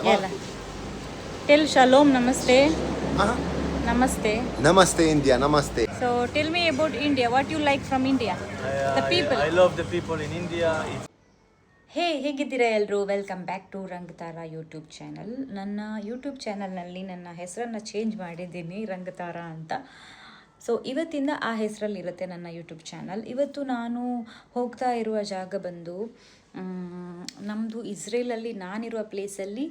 Yalla. Tell Shalom, Namaste. Uh-huh. Namaste. Namaste, India. Namaste. So tell me about India. What you like from India? The people. I love the people in India. ಹೇಗಿದ್ದೀರಾ ಎಲ್ಲರೂ? Welcome back to Rangatara YouTube channel. ನನ್ನ YouTube ಚಾನಲ್ನಲ್ಲಿ ನನ್ನ ಹೆಸರನ್ನು change ಮಾಡಿದ್ದೀನಿ, ರಂಗತಾರ ಅಂತ. So ಇವತ್ತಿಂದ ಆ ಹೆಸರಲ್ಲಿರುತ್ತೆ ನನ್ನ ಯೂಟ್ಯೂಬ್ ಚಾನಲ್. ಇವತ್ತು ನಾನು ಹೋಗ್ತಾ ಇರುವ ಜಾಗ ಬಂದು ನಮ್ಮದು ಇಸ್ರೇಲಲ್ಲಿ ನಾನಿರುವ ಪ್ಲೇಸಲ್ಲಿ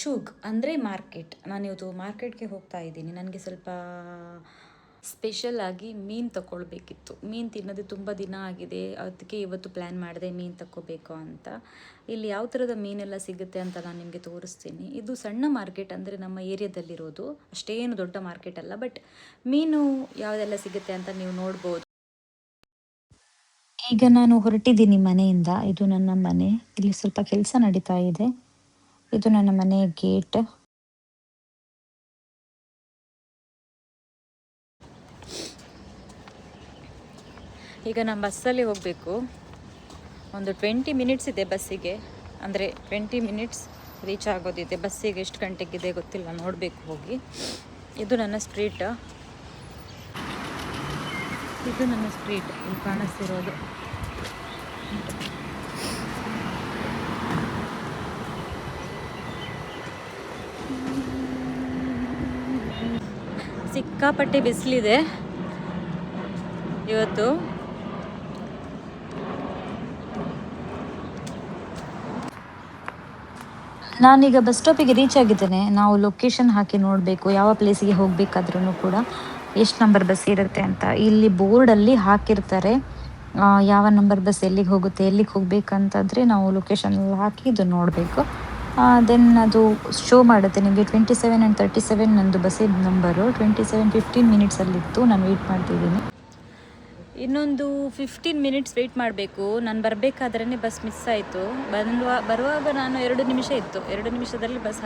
ಶೂಗ್ ಅಂದರೆ ಮಾರ್ಕೆಟ್. ನಾನಿವತ್ತು ಮಾರ್ಕೆಟ್ಗೆ ಹೋಗ್ತಾ ಇದ್ದೀನಿ. ನನಗೆ ಸ್ವಲ್ಪ ಸ್ಪೆಷಲ್ ಆಗಿ ಮೀನು ತಗೊಳ್ಬೇಕಿತ್ತು. ಮೀನು ತಿನ್ನೋದು ತುಂಬ ದಿನ ಆಗಿದೆ, ಅದಕ್ಕೆ ಇವತ್ತು ಪ್ಲ್ಯಾನ್ ಮಾಡಿದೆ ಮೀನು ತಗೋಬೇಕು ಅಂತ. ಇಲ್ಲಿ ಯಾವ ಥರದ ಮೀನೆಲ್ಲ ಸಿಗುತ್ತೆ ಅಂತ ನಾನು ನಿಮಗೆ ತೋರಿಸ್ತೀನಿ. ಇದು ಸಣ್ಣ ಮಾರ್ಕೆಟ್, ಅಂದರೆ ನಮ್ಮ ಏರಿಯಾದಲ್ಲಿರೋದು, ಅಷ್ಟೇನು ದೊಡ್ಡ ಮಾರ್ಕೆಟ್ ಅಲ್ಲ. ಬಟ್ ಮೀನು ಯಾವುದೆಲ್ಲ ಸಿಗುತ್ತೆ ಅಂತ ನೀವು ನೋಡ್ಬೋದು. ಈಗ ನಾನು ಹೊರಟಿದ್ದೀನಿ ಮನೆಯಿಂದ. ಇದು ನನ್ನ ಮನೆ. ಇಲ್ಲಿ ಸ್ವಲ್ಪ ಕೆಲಸ ನಡೀತಾ ಇದೆ. ಇದು ನನ್ನ ಮನೆಯ ಗೇಟ್. ಈಗ ನಾನು ಬಸ್ಸಲ್ಲಿ ಹೋಗಬೇಕು. ಒಂದು 20 ಮಿನಿಟ್ಸ್ ಇದೆ ಬಸ್ಸಿಗೆ, ಅಂದರೆ 20 ಮಿನಿಟ್ಸ್ ರೀಚ್ ಆಗೋದಿದೆ. ಬಸ್ಸಿಗೆ ಎಷ್ಟು ಗಂಟೆಗಿದೆ ಗೊತ್ತಿಲ್ಲ, ನೋಡಬೇಕು ಹೋಗಿ. ಇದು ನನ್ನ ಸ್ಟ್ರೀಟ್. ಇದು ನನ್ನ ಸ್ಟ್ರೀಟ್ ಇಲ್ಲಿ ಕಾಣಿಸ್ತಿರೋದು. ಸಿಕ್ಕಾಪಟ್ಟೆ ಬಿಸಿಲಿದೆ ಇವತ್ತು. ನಾನೀಗ ಬಸ್ ಸ್ಟಾಪಿಗೆ ರೀಚ್ ಆಗಿದ್ದೇನೆ. ನಾವು ಲೊಕೇಶನ್ ಹಾಕಿ ನೋಡಬೇಕು, ಯಾವ ಪ್ಲೇಸಿಗೆ ಹೋಗಬೇಕಾದ್ರೂ ಕೂಡ ಎಷ್ಟು ನಂಬರ್ ಬಸ್ ಇರುತ್ತೆ ಅಂತ. ಇಲ್ಲಿ ಬೋರ್ಡಲ್ಲಿ ಹಾಕಿರ್ತಾರೆ ಯಾವ ನಂಬರ್ ಬಸ್ ಎಲ್ಲಿಗೆ ಹೋಗುತ್ತೆ, ಎಲ್ಲಿಗೆ ಹೋಗಬೇಕಂತಂದರೆ ನಾವು ಲೊಕೇಶನ್ ಹಾಕಿ ಇದು ನೋಡಬೇಕು. ದೆನ್ ಅದು ಶೋ ಮಾಡುತ್ತೆ ನಿಮಗೆ 27 ಆ್ಯಂಡ್ 37 ನಂದು ಬಸ್ಸಿನ ನಂಬರು. 27 15 ಮಿನಿಟ್ಸಲ್ಲಿತ್ತು. ನಾನು ವೆಯ್ಟ್ ಮಾಡ್ತಿದ್ದೀನಿ. ಇನ್ನೊಂದು 15 ಮಿನಿಟ್ಸ್ ವೆಯ್ಟ್ ಮಾಡಬೇಕು. ನಾನು ಬರಬೇಕಾದ್ರೇ ಬಸ್ ಮಿಸ್ ಆಯಿತು. ಬರುವಾಗ ನಾನು 2 ನಿಮಿಷ ಇತ್ತು, 2 ನಿಮಿಷದಲ್ಲಿ ಬಸ್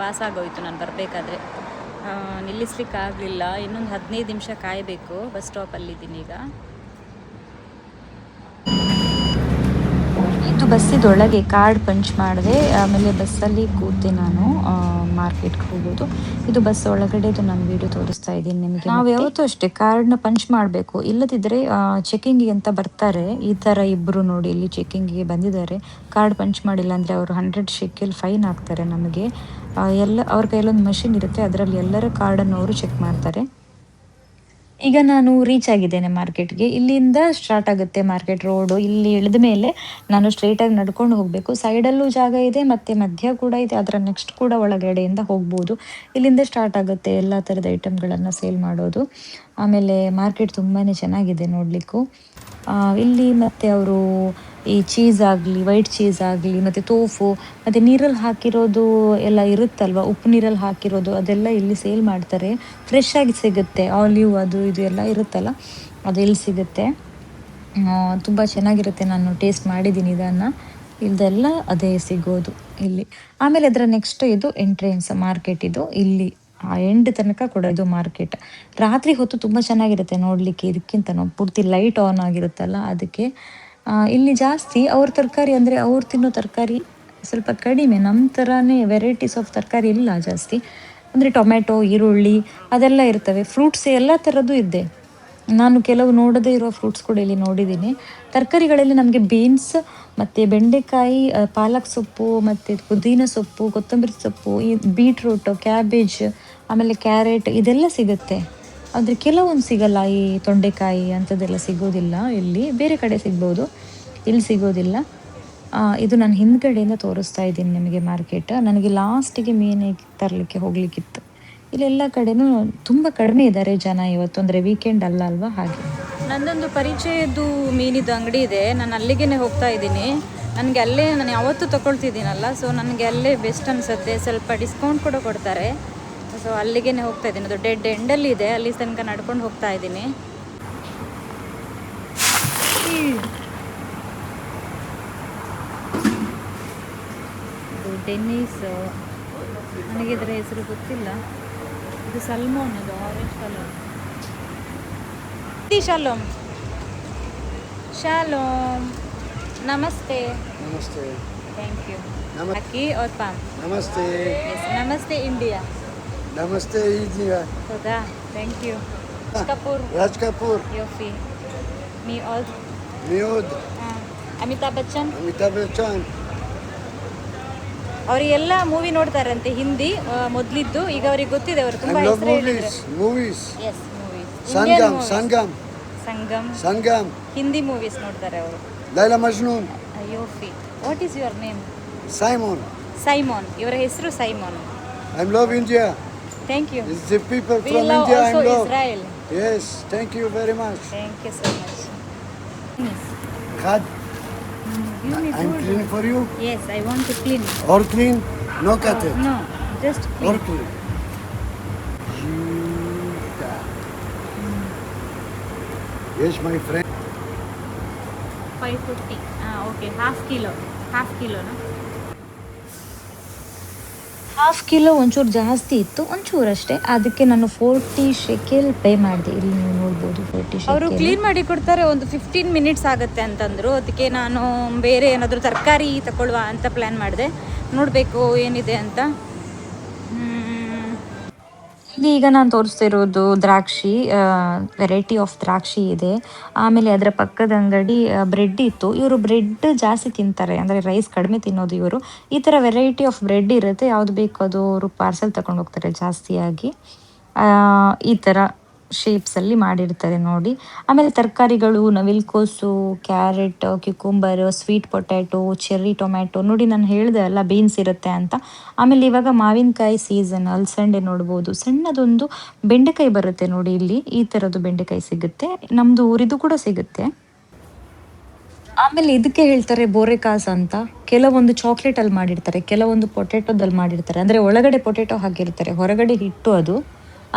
ಪಾಸ್ ಆಗೋಯಿತು. ನಾನು ಬರಬೇಕಾದ್ರೆ ನಿಲ್ಲಿಸ್ಲಿಕ್ಕಾಗಲಿಲ್ಲ. ಇನ್ನೊಂದು 15 ನಿಮಿಷ ಕಾಯಬೇಕು. ಬಸ್ ಸ್ಟಾಪಲ್ಲಿದ್ದೀನಿ ಈಗ. ಇದು ಬಸ್ಸಿದೊಳಗೆ ಕಾರ್ಡ್ ಪಂಚ್ ಮಾಡಿದೆ, ಆಮೇಲೆ ಬಸ್ಸಲ್ಲಿ ಕೂತೆ ನಾನು ಮಾರ್ಕೆಟ್ಗೆ ಹೋಗೋದು. ಇದು ಬಸ್ ಒಳಗಡೆ, ಇದು ನಾನು ವಿಡಿಯೋ ತೋರಿಸ್ತಾ ಇದ್ದೀನಿ ನಿಮಗೆ. ನಾವು ಯಾವತ್ತೂ ಅಷ್ಟೇ ಕಾರ್ಡ್ನ ಪಂಚ್ ಮಾಡಬೇಕು, ಇಲ್ಲದಿದ್ದರೆ ಚೆಕಿಂಗಿಗೆ ಅಂತ ಬರ್ತಾರೆ. ಈ ಥರ ಇಬ್ಬರು ನೋಡಿ ಇಲ್ಲಿ ಚೆಕಿಂಗಿಗೆ ಬಂದಿದ್ದಾರೆ. ಕಾರ್ಡ್ ಪಂಚ್ ಮಾಡಿಲ್ಲ ಅಂದರೆ ಅವರು 100 ಶೆಕೆಲ್ ಫೈನ್ ಹಾಕ್ತಾರೆ ನಮಗೆ. ಎಲ್ಲ ಅವ್ರ ಕೈಯಲ್ಲೊಂದು ಮಷಿನ್ ಇರುತ್ತೆ, ಅದರಲ್ಲಿ ಎಲ್ಲರ ಕಾರ್ಡನ್ನು ಅವರು ಚೆಕ್ ಮಾಡ್ತಾರೆ. ಈಗ ನಾನು ರೀಚ್ ಆಗಿದ್ದೇನೆ ಮಾರ್ಕೆಟ್ಗೆ. ಇಲ್ಲಿಂದ ಸ್ಟಾರ್ಟ್ ಆಗುತ್ತೆ ಮಾರ್ಕೆಟ್ ರೋಡು. ಇಲ್ಲಿ ಇಳಿದ ಮೇಲೆ ನಾನು ಸ್ಟ್ರೈಟಾಗಿ ನಡ್ಕೊಂಡು ಹೋಗಬೇಕು. ಸೈಡಲ್ಲೂ ಜಾಗ ಇದೆ ಮತ್ತು ಮಧ್ಯ ಕೂಡ ಇದೆ, ಅದರ ನೆಕ್ಸ್ಟ್ ಕೂಡ ಒಳಗಡೆಯಿಂದ ಹೋಗ್ಬೋದು. ಇಲ್ಲಿಂದ ಸ್ಟಾರ್ಟ್ ಆಗುತ್ತೆ ಎಲ್ಲ ಥರದ ಐಟಮ್ಗಳನ್ನು ಸೇಲ್ ಮಾಡೋದು. ಆಮೇಲೆ ಮಾರ್ಕೆಟ್ ತುಂಬಾ ಚೆನ್ನಾಗಿದೆ ನೋಡಲಿಕ್ಕೂ. ಇಲ್ಲಿ ಮತ್ತು ಅವರು ಈ ಚೀಸ್ ಆಗಲಿ, ವೈಟ್ ಚೀಸ್ ಆಗಲಿ, ಮತ್ತು ತೋಫು, ಮತ್ತು ನೀರಲ್ಲಿ ಹಾಕಿರೋದು ಎಲ್ಲ ಇರುತ್ತಲ್ವ, ಉಪ್ಪು ನೀರಲ್ಲಿ ಹಾಕಿರೋದು, ಅದೆಲ್ಲ ಇಲ್ಲಿ ಸೇಲ್ ಮಾಡ್ತಾರೆ. ಫ್ರೆಶ್ ಆಗಿ ಸಿಗುತ್ತೆ. ಆಲಿವ್ ಅದು ಇದು ಎಲ್ಲ ಇರುತ್ತಲ್ಲ, ಅದು ಇಲ್ಲಿ ಸಿಗುತ್ತೆ. ತುಂಬ ಚೆನ್ನಾಗಿರುತ್ತೆ. ನಾನು ಟೇಸ್ಟ್ ಮಾಡಿದ್ದೀನಿ ಇದನ್ನು. ಇದೆಲ್ಲ ಅದೇ ಸಿಗೋದು ಇಲ್ಲಿ. ಆಮೇಲೆ ಅದರ ನೆಕ್ಸ್ಟ್ ಇದು ಎಂಟ್ರೆನ್ಸ್ ಮಾರ್ಕೆಟ್. ಇದು ಇಲ್ಲಿ ಎಂಡ್ ತನಕ ಕೂಡ ಇದು ಮಾರ್ಕೆಟ್. ರಾತ್ರಿ ಹೊತ್ತು ತುಂಬ ಚೆನ್ನಾಗಿರುತ್ತೆ ನೋಡಲಿಕ್ಕೆ. ಇದಕ್ಕಿಂತ ಪೂರ್ತಿ ಲೈಟ್ ಆನ್ ಆಗಿರುತ್ತಲ್ಲ, ಅದಕ್ಕೆ ಇಲ್ಲಿ ಜಾಸ್ತಿ ಅವ್ರ ತರಕಾರಿ, ಅಂದರೆ ಅವ್ರು ತಿನ್ನೋ ತರಕಾರಿ ಸ್ವಲ್ಪ ಕಡಿಮೆ. ನಮ್ಮ ಥರನೇ ವೆರೈಟೀಸ್ ಆಫ್ ತರಕಾರಿ ಇಲ್ಲ ಜಾಸ್ತಿ. ಅಂದರೆ ಟೊಮೆಟೊ, ಈರುಳ್ಳಿ ಅದೆಲ್ಲ ಇರ್ತವೆ. ಫ್ರೂಟ್ಸ್ ಎಲ್ಲ ಥರದ್ದು ಇದೆ. ನಾನು ಕೆಲವು ನೋಡದೇ ಇರೋ ಫ್ರೂಟ್ಸ್ ಕೂಡ ಇಲ್ಲಿ ನೋಡಿದ್ದೀನಿ. ತರಕಾರಿಗಳಲ್ಲಿ ನಮಗೆ ಬೀನ್ಸ್ ಮತ್ತು ಬೆಂಡೆಕಾಯಿ, ಪಾಲಕ್ ಸೊಪ್ಪು, ಮತ್ತು ಪುದೀನ ಸೊಪ್ಪು, ಕೊತ್ತಂಬರಿ ಸೊಪ್ಪು, ಈ ಬೀಟ್ರೂಟು, ಕ್ಯಾಬೇಜ್, ಆಮೇಲೆ ಕ್ಯಾರೆಟ್ ಇದೆಲ್ಲ ಸಿಗುತ್ತೆ. ಆದರೆ ಕೆಲವೊಂದು ಸಿಗಲ್ಲ. ಈ ತೊಂಡೆಕಾಯಿ ಅಂಥದ್ದೆಲ್ಲ ಸಿಗೋದಿಲ್ಲ ಇಲ್ಲಿ. ಬೇರೆ ಕಡೆ ಸಿಗ್ಬೋದು, ಇಲ್ಲಿ ಸಿಗೋದಿಲ್ಲ. ಇದು ನಾನು ಹಿಂದ್ಗಡೆಯಿಂದ ತೋರಿಸ್ತಾ ಇದ್ದೀನಿ ನಿಮಗೆ ಮಾರ್ಕೆಟ್. ನನಗೆ ಲಾಸ್ಟಿಗೆ ಮೀನಿಗೆ ತರಲಿಕ್ಕೆ ಹೋಗಲಿಕ್ಕಿತ್ತು. ಇಲ್ಲೆಲ್ಲ ಕಡೆನೂ ತುಂಬ ಕಡಿಮೆ ಇದ್ದಾರೆ ಜನ ಇವತ್ತು, ಅಂದರೆ ವೀಕೆಂಡ್ ಅಲ್ವಾ, ಹಾಗೆ. ನನ್ನದೊಂದು ಪರಿಚಯದ್ದು ಮೀನಿದ್ದು ಅಂಗಡಿ ಇದೆ, ನಾನು ಅಲ್ಲಿಗೆ ಹೋಗ್ತಾ ಇದ್ದೀನಿ. ನನಗೆ ಅಲ್ಲೇ, ನಾನು ಯಾವತ್ತೂ ತೊಗೊಳ್ತಿದ್ದೀನಲ್ಲ, ಸೊ ನನಗೆ ಅಲ್ಲೇ ಬೆಸ್ಟ್ ಅನಿಸುತ್ತೆ. ಸ್ವಲ್ಪ ಡಿಸ್ಕೌಂಟ್ ಕೂಡ ಕೊಡ್ತಾರೆ. ಸೊ ಅಲ್ಲಿಗೆ ಹೋಗ್ತಾ ಇದ್ದೀನಿ. ಅದು ಡೆಡ್ ಎಂಡಲ್ಲಿ ಇದೆ, ಅಲ್ಲಿ ತನಕ ನಡ್ಕೊಂಡು ಹೋಗ್ತಾ ಇದ್ದೀನಿ. ಇದು ಡೆನ್ನಿಸ್, ನನಗೆ ಇದರ ಹೆಸರು ಗೊತ್ತಿಲ್ಲ. ಇದು ಸಲ್ಮೋನ್, ಅದು ಆರೆಂಜ್ ಕಲರ್. ಶಾಲೋಮ್, ಶಾಲೋಮ್, ನಮಸ್ತೆ. ನಮಸ್ತೆ. Thank you. Aki or Pam? Namaste. Yes. Namaste India. Namaste India. Toda. Thank you. Raj Kapoor. Raj Kapoor. Yofi. Me all. Meod. Amitabh Bachchan. Amitabh Bachchan. ಅವರಿಗೆಲ್ಲ movie ನೋಡ್ತಾರಂತೆ Hindi ಮೊದಲಿದ್ದು ಈಗ ಅವ್ರಿಗೆ ಗೊತ್ತಿದೆ ಅವರು ತುಂಬಾ I love ಹೆಸರು ಹೇಳಿದ್ರು. movies. Yes movies Sangam. Sangam Hindi movies ನೋಡ್ತಾರೆ ಅವರು. Laila Majnun. ಯೋಫಿ. What is your name? Simon. Simon. ಇವರ ಹೆಸರು Simon. I love India. Thank you. It's the people We from love India I also love. Israel. Yes, thank you very much. Thank you so much. Khad, You need I'm food. cleaning for you. Yes, I want to clean. Or clean? No cut it. No, just Or clean. clean. Gita. Yes, my friend. 550. Okay, half kilo. Half kilo, no? Half kilo ಒಂಚೂರು ಜಾಸ್ತಿ ಇತ್ತು, ಒಂಚೂರು ಅಷ್ಟೇ. ಅದಕ್ಕೆ ನಾನು 40 shekel pay ಮಾಡಿದೆ. ಇಲ್ಲಿ ನೀವು ನೋಡ್ಬೋದು 40 ಶೆಕೆಲ್. ಅವರು ಕ್ಲೀನ್ ಮಾಡಿ ಕೊಡ್ತಾರೆ. ಒಂದು 15 ಮಿನಿಟ್ಸ್ ಆಗುತ್ತೆ ಅಂತಂದರು. ಅದಕ್ಕೆ ನಾನು ಬೇರೆ ಏನಾದರೂ ತರಕಾರಿ ತಗೊಳ್ಳುವ ಅಂತ ಪ್ಲ್ಯಾನ್ ಮಾಡಿದೆ. ನೋಡಬೇಕು ಏನಿದೆ ಅಂತ. ಈಗ ನಾನು ತೋರಿಸ್ತಿರೋದು ದ್ರಾಕ್ಷಿ, ವೆರೈಟಿ ಆಫ್ ದ್ರಾಕ್ಷಿ ಇದೆ. ಆಮೇಲೆ ಅದರ ಪಕ್ಕದ ಅಂಗಡಿ ಬ್ರೆಡ್ ಇತ್ತು. ಇವರು ಬ್ರೆಡ್ ಜಾಸ್ತಿ ತಿಂತಾರೆ, ಅಂದರೆ ರೈಸ್ ಕಡಿಮೆ ತಿನ್ನೋದು ಇವರು. ಈ ಥರ ವೆರೈಟಿ ಆಫ್ ಬ್ರೆಡ್ ಇರುತ್ತೆ, ಯಾವುದು ಬೇಕು ಅದು ಅವರು ಪಾರ್ಸೆಲ್ ತಗೊಂಡು ಹೋಗ್ತಾರೆ ಜಾಸ್ತಿಯಾಗಿ. ಈ ಥರ ಶೇಪ್ಸಲ್ಲಿ ಮಾಡಿರ್ತಾರೆ ನೋಡಿ. ಆಮೇಲೆ ತರಕಾರಿಗಳು ನವಿಲ್ಕೋಸು, carrot, cucumber, sweet potato, cherry tomato ನೋಡಿ, ನಾನು ಹೇಳಿದೆ ಅಲ್ಲ ಬೀನ್ಸ್ ಇರುತ್ತೆ ಅಂತ. ಆಮೇಲೆ ಇವಾಗ ಮಾವಿನಕಾಯಿ ಸೀಸನ್, ಅಲಸಂಡೆ ನೋಡ್ಬೋದು. ಸಣ್ಣದೊಂದು ಬೆಂಡೆಕಾಯಿ ಬರುತ್ತೆ ನೋಡಿ, ಇಲ್ಲಿ ಈ ಥರದ್ದು ಬೆಂಡೆಕಾಯಿ ಸಿಗುತ್ತೆ. ನಮ್ಮದು ಊರಿದು ಕೂಡ ಸಿಗುತ್ತೆ. ಆಮೇಲೆ ಇದಕ್ಕೆ ಹೇಳ್ತಾರೆ ಬೋರೆಕಾಸ್ ಅಂತ. ಕೆಲವೊಂದು ಚಾಕ್ಲೇಟಲ್ಲಿ ಮಾಡಿರ್ತಾರೆ, ಕೆಲವೊಂದು ಪೊಟ್ಯಾಟೋದಲ್ಲಿ ಮಾಡಿರ್ತಾರೆ. ಅಂದರೆ ಒಳಗಡೆ ಪೊಟ್ಯಾಟೊ ಹಾಕಿರ್ತಾರೆ, ಹೊರಗಡೆ ಹಿಟ್ಟು ಅದು.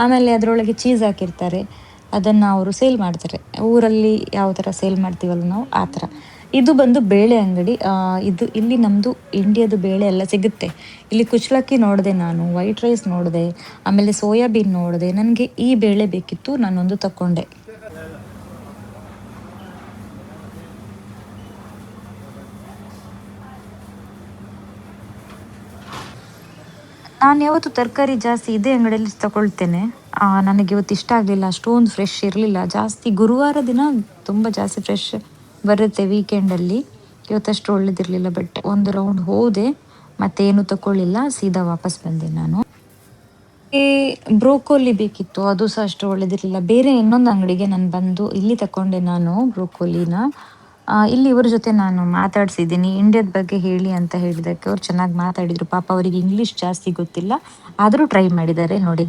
ಆಮೇಲೆ ಅದರೊಳಗೆ ಚೀಸ್ ಹಾಕಿರ್ತಾರೆ. ಅದನ್ನು ಅವರು ಸೇಲ್ ಮಾಡ್ತಾರೆ. ಊರಲ್ಲಿ ಯಾವ ಥರ ಸೇಲ್ ಮಾಡ್ತೀವಲ್ಲ ನಾವು, ಆ ಥರ. ಇದು ಬಂದು ಬೇಳೆ ಅಂಗಡಿ. ಇದು ಇಲ್ಲಿ ನಮ್ಮದು ಇಂಡಿಯಾದು ಬೇಳೆ ಎಲ್ಲ ಸಿಗುತ್ತೆ. ಇಲ್ಲಿ ಕುಚ್ಚಲಕ್ಕಿ ನೋಡಿದೆ ನಾನು, ವೈಟ್ ರೈಸ್ ನೋಡಿದೆ, ಆಮೇಲೆ ಸೋಯಾಬೀನ್ ನೋಡಿದೆ. ನನಗೆ ಈ ಬೇಳೆ ಬೇಕಿತ್ತು, ನಾನೊಂದು ತಗೊಂಡೆ. ನಾನು ಯಾವತ್ತು ತರಕಾರಿ ಜಾಸ್ತಿ ಇದೇ ಅಂಗಡಿಯಲ್ಲಿ ತಗೊಳ್ತೇನೆ. ನನಗೆ ಇವತ್ತು ಇಷ್ಟ ಆಗಲಿಲ್ಲ, ಅಷ್ಟೊಂದು ಫ್ರೆಶ್ ಇರಲಿಲ್ಲ ಜಾಸ್ತಿ. ಗುರುವಾರ ದಿನ ತುಂಬ ಜಾಸ್ತಿ ಫ್ರೆಶ್ ಬರುತ್ತೆ ವೀಕೆಂಡಲ್ಲಿ. ಇವತ್ತಷ್ಟು ಒಳ್ಳೇದಿರಲಿಲ್ಲ. ಬಟ್ ಒಂದು ರೌಂಡ್ ಹೋದೆ, ಮತ್ತೇನು ತಗೊಳ್ಳಿಲ್ಲ, ಸೀದಾ ವಾಪಸ್ ಬಂದೆ ನಾನು. ಬ್ರೋಕೋಲಿ ಬೇಕಿತ್ತು, ಅದು ಸಹ ಅಷ್ಟು ಒಳ್ಳೇದಿರಲಿಲ್ಲ. ಬೇರೆ ಇನ್ನೊಂದು ಅಂಗಡಿಗೆ ನಾನು ಬಂದು ಇಲ್ಲಿ ತಗೊಂಡೆ ನಾನು ಬ್ರೋಕೋಲಿನ. ಇಲ್ಲಿ ಇವ್ರ ಜೊತೆ ನಾನು ಮಾತಾಡ್ಸಿದ್ದೀನಿ, ಇಂಡಿಯಾದ ಬಗ್ಗೆ ಹೇಳಿ ಅಂತ ಹೇಳಿದ್ದಕ್ಕೆ ಅವ್ರು ಚೆನ್ನಾಗಿ ಮಾತಾಡಿದರು. ಪಾಪ ಅವರಿಗೆ ಇಂಗ್ಲೀಷ್ ಜಾಸ್ತಿ ಗೊತ್ತಿಲ್ಲ, ಆದರೂ ಟ್ರೈ ಮಾಡಿದ್ದಾರೆ ನೋಡಿ.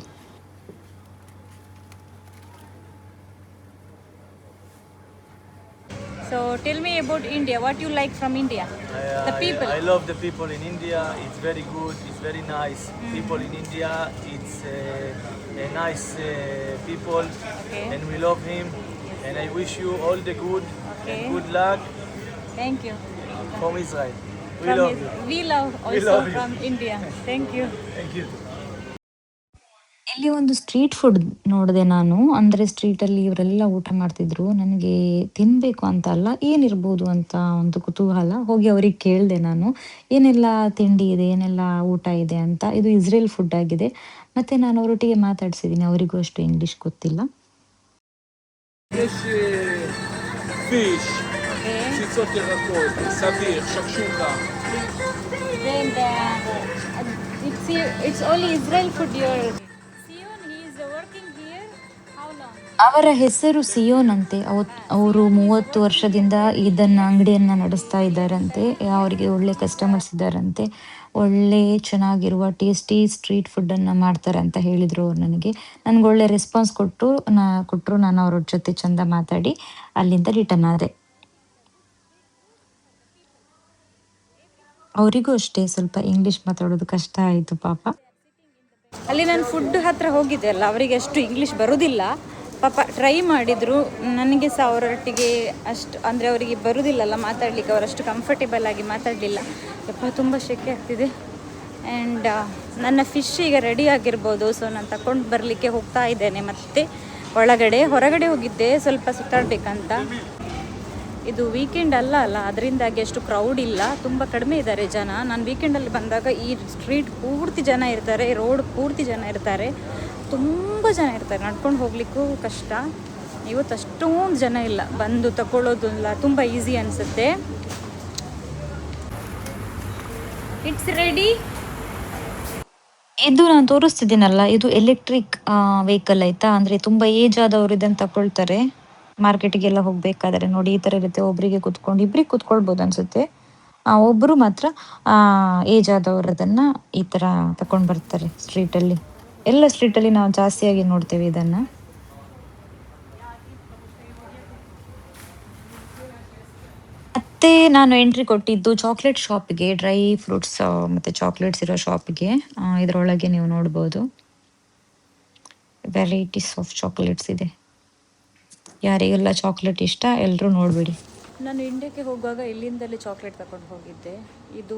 So tell me about India. What you like from India? The people. I love the people in India. It's very good. It's very nice. People in India. It's a nice people, Okay. and we love him. And I wish you all the good Okay. and good luck Thank you. from Israel. We From love Is- you. We love also love you. from India. Thank you. Thank you. ಇಲ್ಲಿ ಒಂದು street food ನೋಡಿದೆ ನಾನು. ಅಂದರೆ ಸ್ಟ್ರೀಟಲ್ಲಿ ಇವರೆಲ್ಲ ಊಟ ಮಾಡ್ತಿದ್ರು. ನನಗೆ ತಿನ್ನಬೇಕು ಅಂತ ಅಲ್ಲ, ಏನಿರ್ಬೋದು ಅಂತ ಒಂದು ಕುತೂಹಲ. ಹೋಗಿ ಅವ್ರಿಗೆ ಕೇಳಿದೆ ನಾನು, ಏನೆಲ್ಲ ತಿಂಡಿ ಇದೆ, ಏನೆಲ್ಲ ಊಟ ಇದೆ ಅಂತ. ಇದು ಇಸ್ರೇಲ್ ಫುಡ್ ಆಗಿದೆ. ಮತ್ತು ನಾನು ಅವರೊಟ್ಟಿಗೆ ಮಾತಾಡ್ಸಿದ್ದೀನಿ, ಅವರಿಗೂ ಅಷ್ಟು ಇಂಗ್ಲೀಷ್ ಗೊತ್ತಿಲ್ಲ. יש פיש, קציצות ירקות, סביר, שקשוקה. It's only Israel food you're... Sion, he is working here. How long? ಅವರ ಹೆಸರು ಸಿಯೋನ್ ಅಂತೆ. ಅವರು 30 ವರ್ಷದಿಂದ ಇದನ್ನ ಅಂಗಡಿಯನ್ನ ನಡೆಸ್ತಾ ಇದ್ದಾರಂತೆ. ಅವರಿಗೆ ಒಳ್ಳೆ ಕಸ್ಟಮರ್ಸ್ ಇದ್ದಾರಂತೆ. ಒಳ್ಳೆ ಚೆನ್ನಾಗಿರುವ ಟೇಸ್ಟಿ ಸ್ಟ್ರೀಟ್ ಫುಡ್ಡನ್ನು ಮಾಡ್ತಾರೆ ಅಂತ ಹೇಳಿದರು ಅವ್ರು ನನಗೆ. ನನಗೆ ಒಳ್ಳೆ ರೆಸ್ಪಾನ್ಸ್ ಕೊಟ್ಟರು. ನಾನು ಅವ್ರ ಜೊತೆ ಚಂದ ಮಾತಾಡಿ ಅಲ್ಲಿಂದ ರಿಟರ್ನ್ ಆದೆ. ಅವರಿಗೂ ಅಷ್ಟೇ ಸ್ವಲ್ಪ ಇಂಗ್ಲೀಷ್ ಮಾತಾಡೋದು ಕಷ್ಟ ಆಯಿತು ಪಾಪ. ಅಲ್ಲಿ ನಾನು ಫುಡ್ ಹತ್ರ ಹೋಗಿದ್ದೆ ಅಲ್ಲ, ಅವರಿಗೆ ಅಷ್ಟು ಇಂಗ್ಲೀಷ್ ಬರೋದಿಲ್ಲ ಪಾಪ. ಟ್ರೈ ಮಾಡಿದರು, ನನಗೆ ಸಹ ಅವರೊಟ್ಟಿಗೆ ಅಷ್ಟು ಅಂದರೆ ಅವರಿಗೆ ಬರೋದಿಲ್ಲಲ್ಲ ಮಾತಾಡಲಿಕ್ಕೆ, ಅವರಷ್ಟು ಕಂಫರ್ಟೇಬಲ್ ಆಗಿ ಮಾತಾಡಲಿಲ್ಲ. ಯಪ್ಪ ತುಂಬ ಶೆಕೆ ಆಗ್ತಿದೆ. ಆ್ಯಂಡ್ ನನ್ನ ಫಿಶ್ ಈಗ ರೆಡಿ ಆಗಿರ್ಬೋದು. ಸೊ ನಾನು ತಗೊಂಡು ಬರಲಿಕ್ಕೆ ಹೋಗ್ತಾ ಇದ್ದೇನೆ ಮತ್ತೆ ಹೊರಗಡೆ ಹೋಗಿದ್ದೆ ಸ್ವಲ್ಪ ಸುತ್ತಾಡಬೇಕಂತ. ಇದು ವೀಕೆಂಡ್ ಅಲ್ಲ ಅದರಿಂದಾಗಿ ಅಷ್ಟು ಕ್ರೌಡ್ ಇಲ್ಲ, ತುಂಬ ಕಡಿಮೆ ಇದ್ದಾರೆ ಜನ. ನಾನು ವೀಕೆಂಡಲ್ಲಿ ಬಂದಾಗ ಈ ಸ್ಟ್ರೀಟ್ ಪೂರ್ತಿ ಜನ ಇರ್ತಾರೆ, ರೋಡ್ ಪೂರ್ತಿ ಜನ ಇರ್ತಾರೆ, ತುಂಬ ಜನ ಇರ್ತಾರೆ, ನಡ್ಕೊಂಡು ಹೋಗ್ಲಿಕ್ಕೂ ಕಷ್ಟ. ಇವತ್ತು ಅಷ್ಟೊಂದು ಜನ ಇಲ್ಲ, ಬಂದು ತಗೊಳ್ಳೋದಿಲ್ಲ, ತುಂಬ ಈಸಿ ಅನಿಸುತ್ತೆ. It's ready. ಇದು ನಾನು ತೋರಿಸ್ತಿದ್ದೀನಲ್ಲ, ಇದು ಎಲೆಕ್ಟ್ರಿಕ್ ವೆಹಿಕಲ್ ಆಯಿತಾ. ಅಂದರೆ ತುಂಬ ಏಜ್ ಆದವರು ಇದನ್ನು ತಗೊಳ್ತಾರೆ ಮಾರ್ಕೆಟಿಗೆಲ್ಲ ಹೋಗಬೇಕಾದ್ರೆ. ನೋಡಿ ಈ ಥರ ಇರುತ್ತೆ, ಒಬ್ಬರಿಗೆ ಕುತ್ಕೊಂಡು ಇಬ್ಬರಿಗೆ ಕುತ್ಕೊಳ್ಬೋದು ಅನಿಸುತ್ತೆ. ಒಬ್ಬರು ಮಾತ್ರ ಏಜ್ ಆದವರು ಅದನ್ನು ಈ ಥರ ತಗೊಂಡು ಬರ್ತಾರೆ ಸ್ಟ್ರೀಟಲ್ಲಿ. ಎಲ್ಲ ಸ್ಟ್ರೀಟಲ್ಲಿ ನಾವು ಜಾಸ್ತಿಯಾಗಿ ನೋಡ್ತೇವೆ ಇದನ್ನು. ಮತ್ತೆ ನಾನು ಎಂಟ್ರಿ ಕೊಟ್ಟಿದ್ದು ಚಾಕ್ಲೇಟ್ ಶಾಪಿಗೆ, ಡ್ರೈ ಫ್ರೂಟ್ಸ್ ಮತ್ತು ಚಾಕ್ಲೇಟ್ಸ್ ಇರೋ ಶಾಪಿಗೆ. ಇದರೊಳಗೆ ನೀವು ನೋಡ್ಬೋದು ವೆರೈಟೀಸ್ ಆಫ್ ಚಾಕ್ಲೇಟ್ಸ್ ಇದೆ. ಯಾರಿಗೆಲ್ಲ ಚಾಕ್ಲೇಟ್ ಇಷ್ಟ ಎಲ್ಲರೂ ನೋಡಬೇಡಿ. ನಾನು ಇಂಡಿಯಾಕ್ಕೆ ಹೋಗುವಾಗ ಇಲ್ಲಿಂದಲೇ ಚಾಕ್ಲೇಟ್ ತಗೊಂಡು ಹೋಗಿದ್ದೆ. ಇದು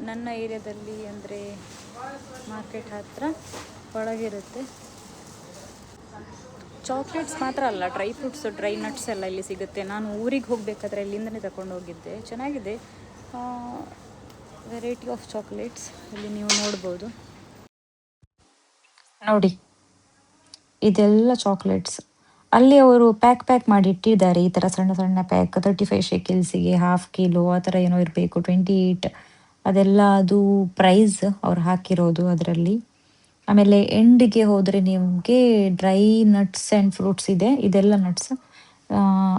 ನನ್ನ ಏರಿಯಾದಲ್ಲಿ ಅಂದರೆ ಮಾರ್ಕೆಟ್ ಹತ್ತಿರ ಒಳಗಿರುತ್ತೆ. ಚಾಕ್ಲೇಟ್ಸ್ ಮಾತ್ರ ಅಲ್ಲ, ಡ್ರೈ ಫ್ರೂಟ್ಸು, ಡ್ರೈ ನಟ್ಸ್ ಎಲ್ಲ ಇಲ್ಲಿ ಸಿಗುತ್ತೆ. ನಾನು ಊರಿಗೆ ಹೋಗಬೇಕಾದ್ರೆ ಇಲ್ಲಿಂದಲೇ ತಗೊಂಡು ಹೋಗಿದ್ದೆ. ಚೆನ್ನಾಗಿದೆ, ವೆರೈಟಿ ಆಫ್ ಚಾಕ್ಲೇಟ್ಸ್ ಇಲ್ಲಿ ನೀವು ನೋಡ್ಬೋದು. ನೋಡಿ ಇದೆಲ್ಲ ಚಾಕ್ಲೇಟ್ಸ್ ಅಲ್ಲಿ ಅವರು ಪ್ಯಾಕ್ ಮಾಡಿ ಇಟ್ಟಿದ್ದಾರೆ. ಈ ಥರ ಸಣ್ಣ ಸಣ್ಣ ಪ್ಯಾಕ್, 35 ಶೇಕೆಲ್ಸಿಗೆ, ½ ಕಿಲೋ ಆ ಥರ ಏನೋ ಇರಬೇಕು, 28 ಅದೆಲ್ಲ ಅದು ಪ್ರೈಸ್ ಅವ್ರು ಹಾಕಿರೋದು ಅದರಲ್ಲಿ. ಆಮೇಲೆ ಎಂಡಿಗೆ ಹೋದರೆ ನಿಮಗೆ ಡ್ರೈ ನಟ್ಸ್ ಆ್ಯಂಡ್ ಫ್ರೂಟ್ಸ್ ಇದೆ. ಇದೆಲ್ಲ ನಟ್ಸ್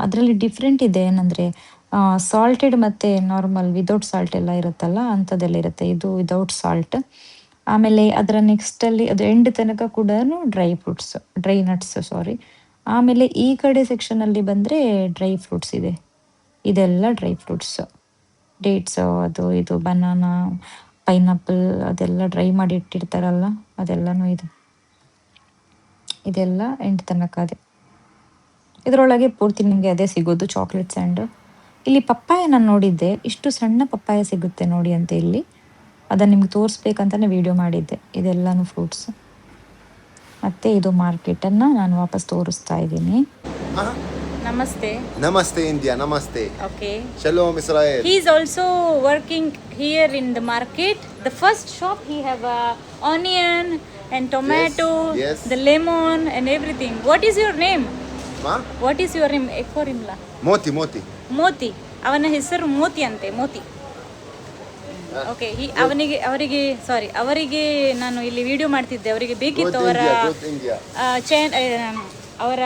ಅದರಲ್ಲಿ ಡಿಫ್ರೆಂಟ್ ಇದೆ. ಏನಂದರೆ ಸಾಲ್ಟೆಡ್ ಮತ್ತು ನಾರ್ಮಲ್ ವಿದೌಟ್ ಸಾಲ್ಟ್ ಎಲ್ಲ ಇರುತ್ತಲ್ಲ, ಅಂಥದ್ದೆಲ್ಲ ಇರುತ್ತೆ. ಇದು ವಿದೌಟ್ ಸಾಲ್ಟ್. ಆಮೇಲೆ ಅದರ ನೆಕ್ಸ್ಟಲ್ಲಿ ಅದು ಎಂಡ್ ತನಕ ಕೂಡ ಡ್ರೈ ನಟ್ಸ್. ಆಮೇಲೆ ಈ ಕಡೆ ಸೆಕ್ಷನಲ್ಲಿ ಬಂದರೆ ಡ್ರೈ ಫ್ರೂಟ್ಸ್ ಇದೆ. ಇದೆಲ್ಲ ಡ್ರೈ ಫ್ರೂಟ್ಸ್, ಡೇಟ್ಸ್, ಅದು ಇದು ಬನಾನಾ, ಪೈನಾಪಲ್ ಅದೆಲ್ಲ ಡ್ರೈ ಮಾಡಿ ಇಟ್ಟಿರ್ತಾರಲ್ಲ ಅದೆಲ್ಲನೂ ಇದೆ. ಇದೆಲ್ಲ ಎಂಡ್ ತನಕ ಅದೇ. ಇದರೊಳಗೆ ಪೂರ್ತಿ ನಿಮಗೆ ಅದೇ ಸಿಗೋದು, ಚಾಕ್ಲೇಟ್ಸ್ ಆ್ಯಂಡ್. ಇಲ್ಲಿ ಪಪ್ಪಾಯ ನಾನು ನೋಡಿದ್ದೆ, ಇಷ್ಟು ಸಣ್ಣ ಪಪ್ಪಾಯ ಸಿಗುತ್ತೆ ನೋಡಿ ಅಂತ ಇಲ್ಲಿ. ಅದನ್ನು ನಿಮ್ಗೆ ತೋರಿಸ್ಬೇಕಂತಲೇ ವಿಡಿಯೋ ಮಾಡಿದ್ದೆ. ಇದೆಲ್ಲನೂ ಫ್ರೂಟ್ಸ್. ಮತ್ತು ಇದು ಮಾರ್ಕೆಟನ್ನು ನಾನು ವಾಪಸ್ ತೋರಿಸ್ತಾ ಇದ್ದೀನಿ. Namaste. Namaste India, namaste. Okay. Shalom Israel. He is also working here in the market. The first shop he have onion and tomato, Yes. the lemon and everything. What is your name? Ma? What is your name? Ekorimla. Moti. Moti. ಅವನ ಹೆಸರು ಮೋತಿ ಅಂತೆ, Moti. Okay. ಅವರಿಗೆ ನಾನು ಇಲ್ಲಿ video ಮಾಡ್ತಿದ್ದೆ. ಅವರಿಗೆ ಬೇಕಿತ್ತು ಅವರ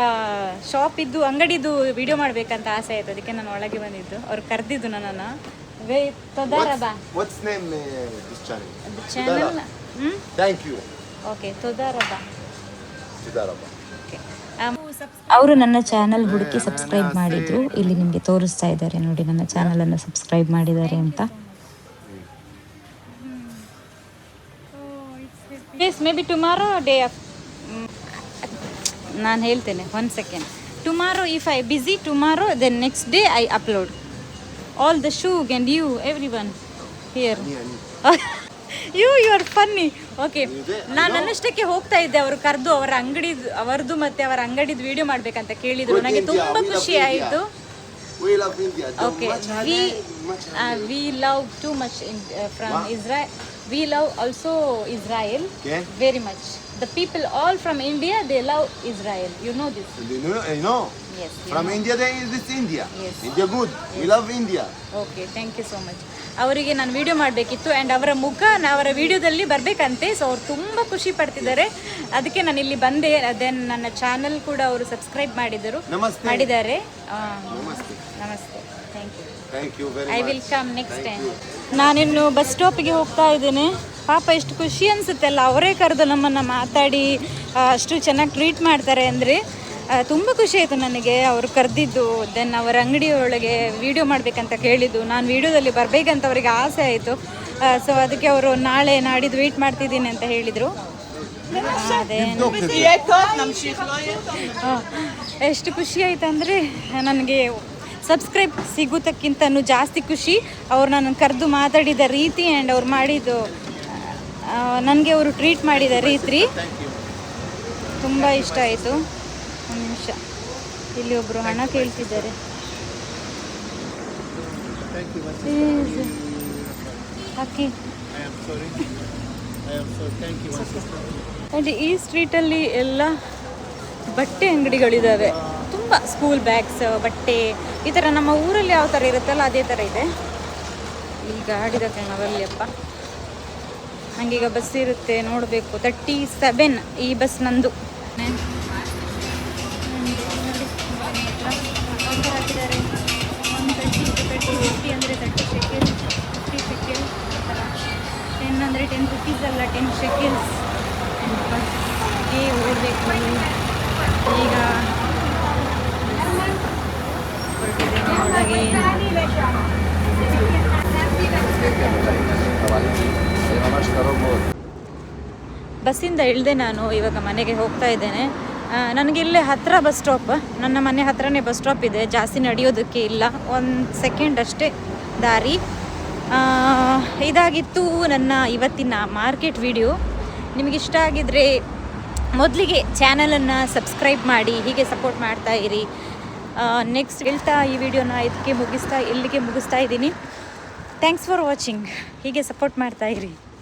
ಶಾಪಿದ್ದು ಅಂಗಡಿದು ವಿಡಿಯೋ ಮಾಡ್ಬೇಕಂತ ಆಸೆ ಆಯ್ತು. ಅದಕ್ಕೆ ನಾನು ಒಳಗೆ ಬಂದಿದ್ದು. ಅವ್ರು ಕರೆದಿದ್ದು ನನ್ನನ್ನು. What's name this channel? Channel. Thank you. Okay, ತೊದಾರಬ. ಅವರು ನನ್ನ ಚಾನಲ್ ಹುಡುಕಿ ಸಬ್ಸ್ಕ್ರೈಬ್ ಮಾಡಿದ್ರು. ಇಲ್ಲಿ ನಿಮಗೆ ತೋರಿಸ್ತಾ ಇದ್ದಾರೆ ನೋಡಿ, ನನ್ನ ಚಾನಲ್ ಅನ್ನು ಸಬ್ಸ್ಕ್ರೈಬ್ ಮಾಡಿದ್ದಾರೆ ಅಂತ. ಮೇಬಿ ಟುಮಾರೋ ಡೇ ನಾನು ಹೇಳ್ತೇನೆ, 1 second. Tomorrow if I busy tomorrow, then next day I upload all the shoot and you everyone here. You are funny. Okay, ನಾನು ನನ್ನಷ್ಟಕ್ಕೆ ಹೋಗ್ತಾ ಇದ್ದೆ. ಅವರು ಕರೆದು ಅವರದ್ದು ಮತ್ತು ಅವರ ಅಂಗಡಿದು ವಿಡಿಯೋ ಮಾಡಬೇಕಂತ ಕೇಳಿದರು. ನನಗೆ ತುಂಬ ಖುಷಿ ಆಯಿತು. We love India. Okay, we love too much from Israel. We love also Israel very much. The people all from India, they love Israel. You know this? I know. Yes. From India, this India. Yes. India good. We love India. Okay, thank you so much. ಅವರಿಗೆ ನಾನು video ಮಾಡಬೇಕಿತ್ತು and ಅವರ ಮುಖ ಅವರ ವಿಡಿಯೋದಲ್ಲಿ ಬರಬೇಕಂತೆ. So ಅವ್ರು ತುಂಬ ಖುಷಿ ಪಡ್ತಿದ್ದಾರೆ. ಅದಕ್ಕೆ ನಾನು ಇಲ್ಲಿ ಬಂದೆ. ದೆನ್ ನನ್ನ ಚಾನಲ್ ಕೂಡ ಅವರು ಸಬ್ಸ್ಕ್ರೈಬ್ ಮಾಡಿದ್ದಾರೆ. ನಮಸ್ತೆ. Thank you very much. I will come next time. ನಾನಿನ್ನು ಬಸ್ ಸ್ಟಾಪಿಗೆ ಹೋಗ್ತಾ ಇದ್ದೇನೆ. ಪಾಪ ಎಷ್ಟು ಖುಷಿ ಅನಿಸುತ್ತೆ ಅಲ್ಲ, ಅವರೇ ಕರೆದು ನಮ್ಮನ್ನು ಮಾತಾಡಿ ಅಷ್ಟು ಚೆನ್ನಾಗಿ ಟ್ರೀಟ್ ಮಾಡ್ತಾರೆ ಅಂದರೆ ತುಂಬ ಖುಷಿ ಆಯಿತು ನನಗೆ. ಅವರು ಕರೆದಿದ್ದು, ದೆನ್ ಅವರ ಅಂಗಡಿಯೊಳಗೆ ವಿಡಿಯೋ ಮಾಡಬೇಕಂತ ಕೇಳಿದ್ದು. ನಾನು ವಿಡಿಯೋದಲ್ಲಿ ಬರಬೇಕಂತ ಅವರಿಗೆ ಆಸೆ ಆಯಿತು. ಸೊ ಅದಕ್ಕೆ ಅವರು ನಾಳೆ ನಾಡಿದ್ದು ವೆಯ್ಟ್ ಮಾಡ್ತಿದ್ದೀನಿ ಅಂತ ಹೇಳಿದರು. ಅದೇ ಎಷ್ಟು ಖುಷಿ ಆಯಿತು ಅಂದರೆ ನನಗೆ ಸಬ್ಸ್ಕ್ರೈಬ್ ಸಿಗೋದಕ್ಕಿಂತನೂ ಜಾಸ್ತಿ ಖುಷಿ ಅವ್ರು ನನ್ನ ಕರೆದು ಮಾತಾಡಿದ ರೀತಿ ಆ್ಯಂಡ್ ಅವ್ರು ಮಾಡಿದ್ದು, ನನಗೆ ಅವರು ಟ್ರೀಟ್ ಮಾಡಿದ ರೀತಿ ತುಂಬ ಇಷ್ಟ ಆಯಿತು. ಒಂದು ನಿಮಿಷ, ಇಲ್ಲಿ ಒಬ್ಬರು ಹಣ ಕೇಳ್ತಿದ್ದಾರೆ. Thank you, my sister. Please. Hockey. I am sorry. Thank you, my sister. And ಈ ಸ್ಟ್ರೀಟಲ್ಲಿ ಎಲ್ಲ ಬಟ್ಟೆ ಅಂಗಡಿಗಳಿದ್ದಾವೆ ತುಂಬ. ಸ್ಕೂಲ್ ಬ್ಯಾಗ್ಸ್, ಬಟ್ಟೆ, ಈ ಥರ ನಮ್ಮ ಊರಲ್ಲಿ ಯಾವ ಥರ ಇರುತ್ತಲ್ಲ ಅದೇ ಥರ ಇದೆ. ಈ ಗಾಡಿದ ಕಾಣವಲ್ಲಿ ಅಪ್ಪ. ನನಗೀಗ ಬಸ್ ಇರುತ್ತೆ, ನೋಡಬೇಕು. 37 ಈ ಬಸ್ ನಂದು. ಹಾಕಿದ್ದಾರೆ 130 ಅಂದರೆ 30 ಶೆಕೆಲ್, 50 ಶೆಕೆಲ್, 10 ಅಂದರೆ 10 ರುಪೀಸ್ ಅಲ್ಲ, 10 ಶೆಕೆಲ್ಸ್. ಬಸ್ಗೆ ಓಡಬೇಕು ಈಗ. ಹೊರಟಿದ್ದೇನೆ ಒಳಗೆ. ಬಸ್ಸಿಂದ ಇಳಿದೆ ನಾನು ಇವಾಗ ಮನೆಗೆ ಹೋಗ್ತಾ ಇದ್ದೇನೆ. ನನಗೆ ಇಲ್ಲೇ ಹತ್ತಿರ ಬಸ್ ಸ್ಟಾಪ್, ನನ್ನ ಮನೆ ಹತ್ರನೇ ಬಸ್ ಸ್ಟಾಪ್ ಇದೆ. ಜಾಸ್ತಿ ನಡೆಯೋದಕ್ಕೆ ಇಲ್ಲ, 1 ಸೆಕೆಂಡ್ ಅಷ್ಟೇ ದಾರಿ. ಇದಾಗಿತ್ತು ನನ್ನ ಇವತ್ತಿನ ಮಾರ್ಕೆಟ್ ವಿಡಿಯೋ. ನಿಮಗಿಷ್ಟ ಆಗಿದ್ದರೆ ಮೊದಲಿಗೆ ಚಾನಲನ್ನು ಸಬ್ಸ್ಕ್ರೈಬ್ ಮಾಡಿ, ಹೀಗೆ ಸಪೋರ್ಟ್ ಮಾಡ್ತಾ ಇರಿ. ನೆಕ್ಸ್ಟ್ ಹೇಳ್ತಾ ಈ ವಿಡಿಯೋನ ಇಲ್ಲಿಗೆ ಮುಗಿಸ್ತಾ ಇದ್ದೀನಿ. Thanks for watching. ಹೀಗೆ ಸಪೋರ್ಟ್ ಮಾಡ್ತಾ ಇರಿ.